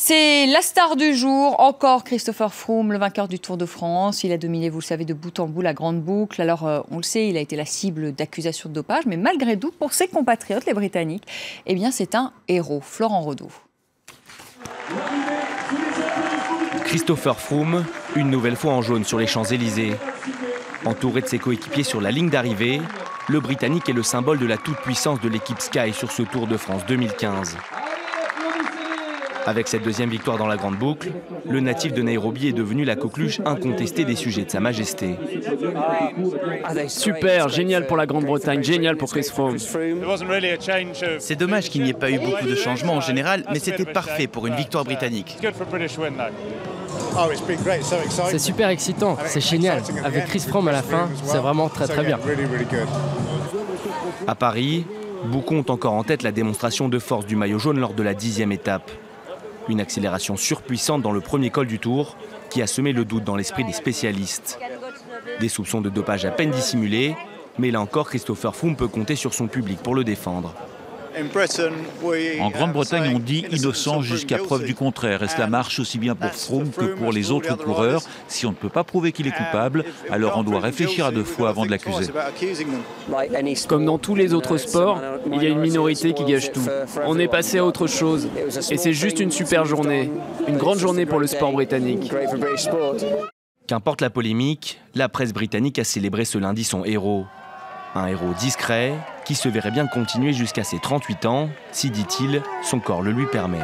C'est la star du jour, encore Christopher Froome, le vainqueur du Tour de France. Il a dominé, vous le savez, de bout en bout la grande boucle. Alors, on le sait, il a été la cible d'accusations de dopage, mais malgré tout, pour ses compatriotes, les Britanniques, eh bien, c'est un héros. Florent Rodeau. Christopher Froome, une nouvelle fois en jaune sur les Champs-Élysées. Entouré de ses coéquipiers sur la ligne d'arrivée, le Britannique est le symbole de la toute-puissance de l'équipe Sky sur ce Tour de France 2015. Avec cette deuxième victoire dans la grande boucle, le natif de Nairobi est devenu la coqueluche incontestée des sujets de Sa Majesté. Super, génial pour la Grande-Bretagne, génial pour Chris Froome. C'est dommage qu'il n'y ait pas eu beaucoup de changements en général, mais c'était parfait pour une victoire britannique. C'est super excitant, c'est génial. Avec Chris Froome à la fin, c'est vraiment très bien. À Paris, beaucoup ont encore en tête la démonstration de force du maillot jaune lors de la 10e étape. Une accélération surpuissante dans le premier col du Tour qui a semé le doute dans l'esprit des spécialistes. Des soupçons de dopage à peine dissimulés, mais là encore Christopher Froome peut compter sur son public pour le défendre. En Grande-Bretagne, on dit innocent jusqu'à preuve du contraire. Et cela marche aussi bien pour Froome que pour les autres coureurs. Si on ne peut pas prouver qu'il est coupable, alors on doit réfléchir à deux fois avant de l'accuser. Comme dans tous les autres sports, il y a une minorité qui gâche tout. On est passé à autre chose. Et c'est juste une super journée. Une grande journée pour le sport britannique. Qu'importe la polémique, la presse britannique a célébré ce lundi son héros. Un héros discret qui se verrait bien continuer jusqu'à ses 38 ans, si, dit-il, son corps le lui permet.